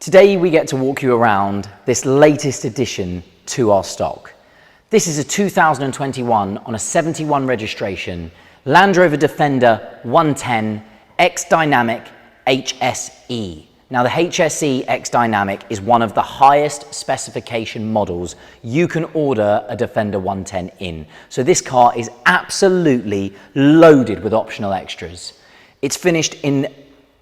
Today we get to walk you around this latest addition to our stock. This is a 2021 on a 71 registration Land Rover Defender 110 X-Dynamic HSE. Now the HSE X-Dynamic is one of the highest specification models you can order a Defender 110 in. So this car is absolutely loaded with optional extras. It's finished in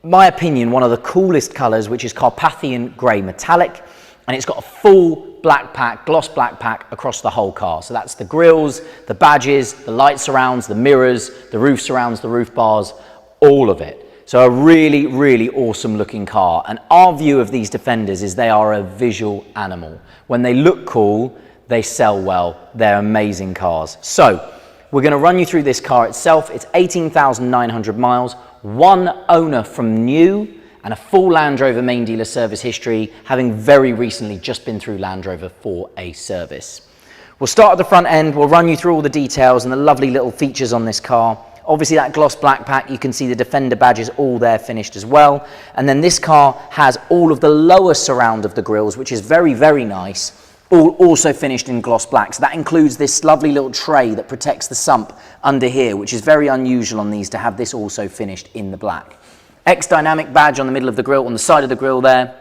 my opinion, one of the coolest colours, which is Carpathian Grey Metallic, and it's got a full black pack, gloss black pack across the whole car. So that's the grills, the badges, the light surrounds, the mirrors, the roof surrounds, the roof bars, all of it. So a really, really awesome looking car. And our view of these Defenders is they are a visual animal. When they look cool, they sell well. They're amazing cars. So we're going to run you through this car itself. It's 18,900 miles. One owner from new and a full Land Rover main dealer service history, having very recently just been through Land Rover for a service. We'll start at the front end, we'll run you through all the details and the lovely little features on this car. Obviously that gloss black pack, you can see the Defender badges all there finished as well. And then this car has all of the lower surround of the grills, which is very, very nice. All also finished in gloss black. So that includes this lovely little tray that protects the sump under here, which is very unusual on these to have this also finished in the black. X-Dynamic badge on the middle of the grille, on the side of the grille there,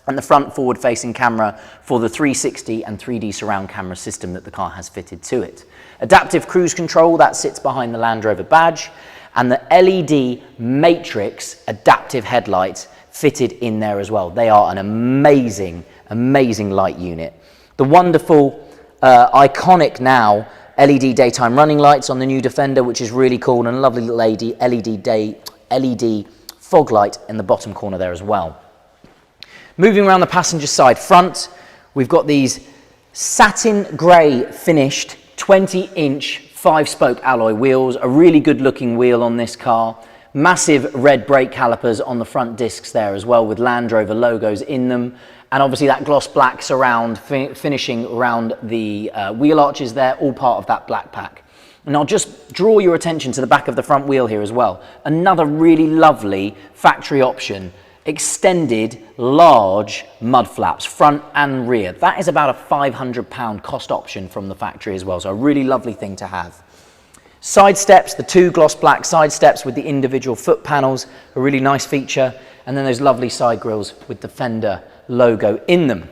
and the front forward facing camera for the 360 and 3D surround camera system that the car has fitted to it. Adaptive cruise control, that sits behind the Land Rover badge, and the LED matrix adaptive headlights fitted in there as well. They are an amazing, amazing light unit. The wonderful, iconic now LED daytime running lights on the new Defender, which is really cool, and a lovely little LED fog light in the bottom corner there as well. Moving around the passenger side front, we've got these satin grey finished 20-inch 5-spoke alloy wheels, a really good looking wheel on this car. Massive red brake calipers on the front discs there as well with Land Rover logos in them. And obviously that gloss black surround finishing around the wheel arches there, all part of that black pack. And I'll just draw your attention to the back of the front wheel here as well. Another really lovely factory option, extended large mud flaps, front and rear. That is about a £500 cost option from the factory as well, so a really lovely thing to have. Side steps, the two gloss black side steps with the individual foot panels, a really nice feature. And then those lovely side grills with the Defender logo in them.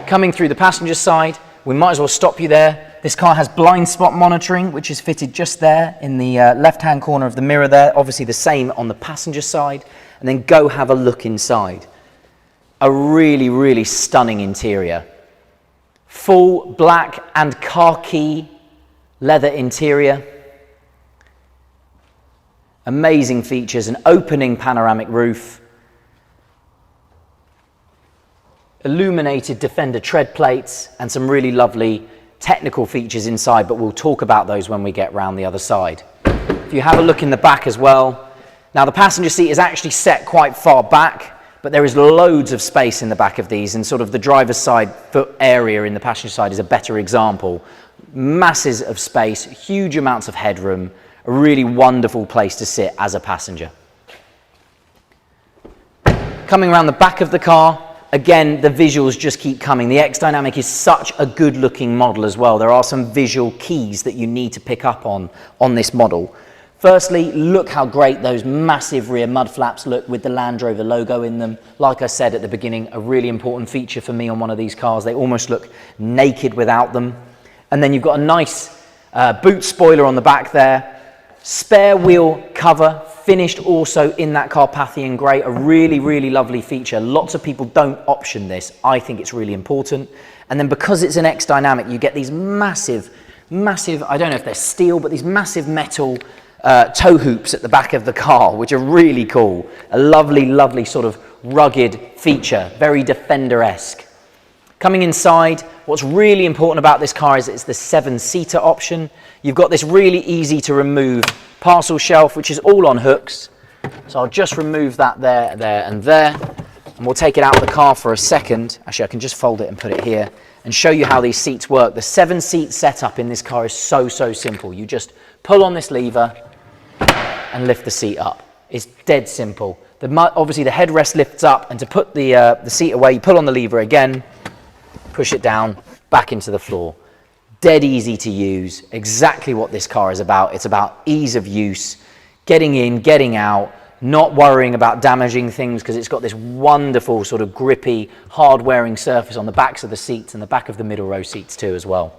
Coming through the passenger side, we might as well stop you there. This car has blind spot monitoring, which is fitted just there in the left-hand corner of the mirror there. Obviously the same on the passenger side. And then go have a look inside. A really, really stunning interior. Full black and khaki leather interior. Amazing features, an opening panoramic roof. Illuminated Defender tread plates and some really lovely technical features inside, but we'll talk about those when we get round the other side. If you have a look in the back as well, now the passenger seat is actually set quite far back, but there is loads of space in the back of these, and sort of the driver's side foot area in the passenger side is a better example. Masses of space, huge amounts of headroom, a really wonderful place to sit as a passenger. Coming around the back of the car, again, the visuals just keep coming. The X-Dynamic is such a good looking model as well. There are some visual keys that you need to pick up on this model. Firstly, look how great those massive rear mud flaps look with the Land Rover logo in them. Like I said at the beginning, a really important feature for me on one of these cars. They almost look naked without them. And then you've got a nice boot spoiler on the back there. Spare wheel cover, finished also in that Carpathian Grey, a really, really lovely feature. Lots of people don't option this. I think it's really important. And then because it's an X-Dynamic, you get these massive, I don't know if they're steel, but these massive metal tow hoops at the back of the car, which are really cool. A lovely, lovely sort of rugged feature, very Defender-esque. Coming inside, what's really important about this car is it's the 7-seater option. You've got this really easy to remove parcel shelf, which is all on hooks. So I'll just remove that there, and there. And we'll take it out of the car for a second. Actually, I can just fold it and put it here and show you how these seats work. The 7-seat setup in this car is so simple. You just pull on this lever and lift the seat up. It's dead simple. Obviously the headrest lifts up, and to put the seat away, you pull on the lever again, push it down, back into the floor. Dead easy to use, exactly what this car is about. It's about ease of use, getting in, getting out, not worrying about damaging things, because it's got this wonderful sort of grippy, hard-wearing surface on the backs of the seats and the back of the middle row seats too as well.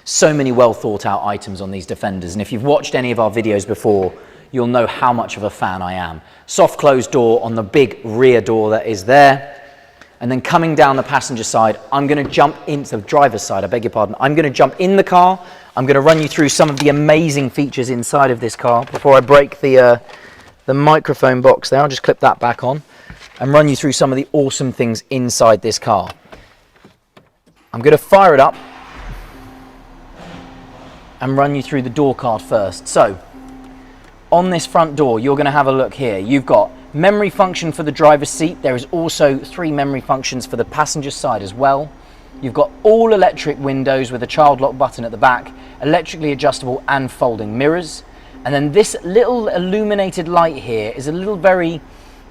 So many well thought out items on these Defenders, and if you've watched any of our videos before, you'll know how much of a fan I am. Soft closed door on the big rear door that is there. And then coming down the passenger side, I'm going to jump into the driver's side, I beg your pardon. I'm going to jump in the car. I'm going to run you through some of the amazing features inside of this car before I break the microphone box there. I'll just clip that back on and run you through some of the awesome things inside this car. I'm going to fire it up and run you through the door card first. So, on this front door, you're going to have a look here. You've got memory function for the driver's seat. There is also 3 memory functions for the passenger side as well. You've got all electric windows with a child lock button at the back, electrically adjustable and folding mirrors. And then this little illuminated light here is a little very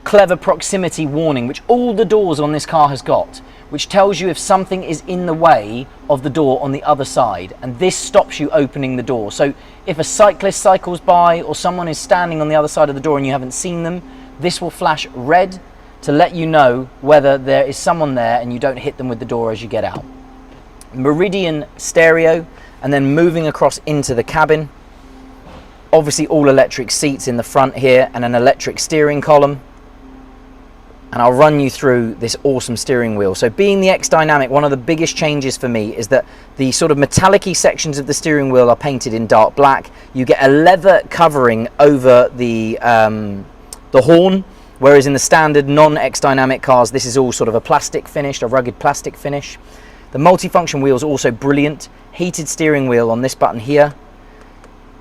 clever proximity warning, which all the doors on this car has got, which tells you if something is in the way of the door on the other side, and this stops you opening the door. So if a cyclist cycles by or someone is standing on the other side of the door and you haven't seen them, this will flash red to let you know whether there is someone there and you don't hit them with the door as you get out. Meridian stereo, and then moving across into the cabin. Obviously all electric seats in the front here and an electric steering column. And I'll run you through this awesome steering wheel. So being the X-Dynamic, one of the biggest changes for me is that the sort of metallic-y sections of the steering wheel are painted in dark black. You get a leather covering over the horn, whereas in the standard non-X-Dynamic cars, this is all sort of a plastic finish, a rugged plastic finish. The multifunction wheel is also brilliant. Heated steering wheel on this button here.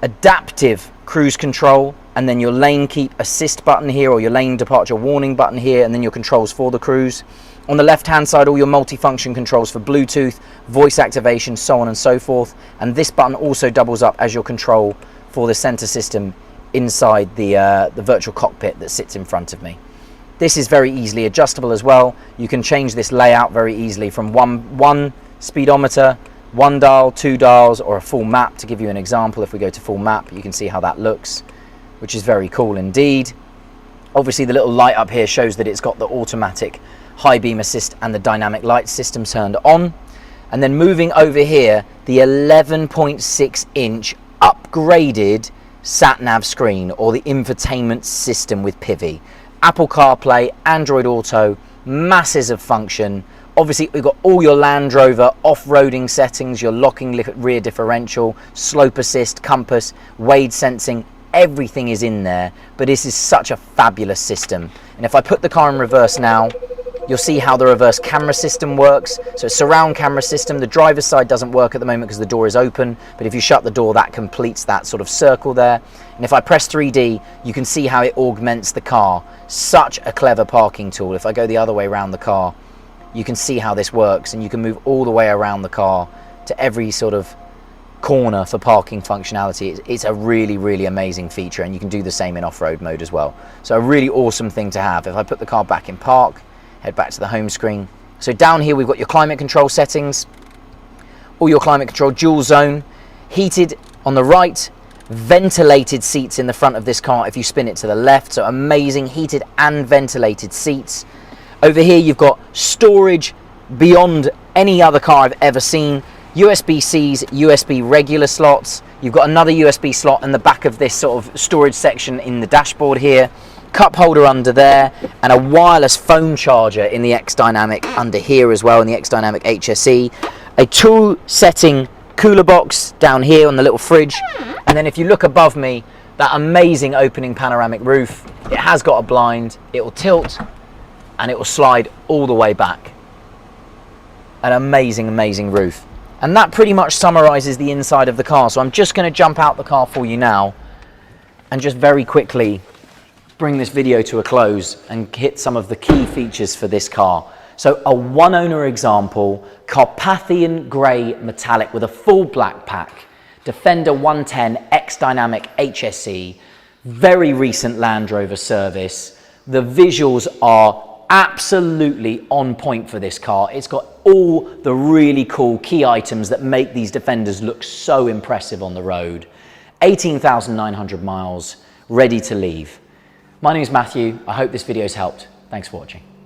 Adaptive cruise control, and then your lane keep assist button here, or your lane departure warning button here, and then your controls for the cruise. On the left hand side, all your multifunction controls for Bluetooth, voice activation, so on and so forth. And this button also doubles up as your control for the center system inside the virtual cockpit that sits in front of me. This is very easily adjustable as well. You can change this layout very easily from one speedometer, 1 dial, 2 dials, or a full map. To give you an example, if we go to full map, you can see how that looks, which is very cool indeed. Obviously the little light up here shows that it's got the automatic high beam assist and the dynamic light system turned on. And then moving over here, the 11.6 inch upgraded sat-nav screen, or the infotainment system with Pivi. Apple CarPlay, Android Auto, masses of function. Obviously we've got all your Land Rover off-roading settings, your locking rear differential, slope assist, compass, wade sensing, everything is in there. But this is such a fabulous system. And if I put the car in reverse now, you'll see how the reverse camera system works. So it's surround camera system. The driver's side doesn't work at the moment because the door is open, but if you shut the door, that completes that sort of circle there. And if I press 3D, you can see how it augments the car. Such a clever parking tool. If I go the other way around the car, you can see how this works, and you can move all the way around the car to every sort of corner for parking functionality. It's a really, really amazing feature, and you can do the same in off-road mode as well. So a really awesome thing to have. If I put the car back in park, head back to the home screen. So down here we've got your climate control settings, all your climate control, dual zone, heated on the right, ventilated seats in the front of this car if you spin it to the left. So amazing heated and ventilated seats. Over here you've got storage beyond any other car I've ever seen. USB-Cs, USB regular slots. You've got another USB slot in the back of this sort of storage section in the dashboard here. Cup holder under there, and a wireless phone charger in the X-Dynamic under here as well, in the X-Dynamic HSE. A tool setting cooler box down here on the little fridge. And then if you look above me, that amazing opening panoramic roof. It has got a blind, it will tilt, and it will slide all the way back. An amazing, amazing roof. And that pretty much summarizes the inside of the car. So I'm just going to jump out the car for you now and just very quickly bring this video to a close and hit some of the key features for this car. So a one owner example, Carpathian Grey Metallic with a full black pack, Defender 110 X-Dynamic HSE, very recent Land Rover service. The visuals are absolutely on point for this car. It's got all the really cool key items that make these Defenders look so impressive on the road. 18,900 miles, ready to leave. My name is Matthew. I hope this video has helped. Thanks for watching.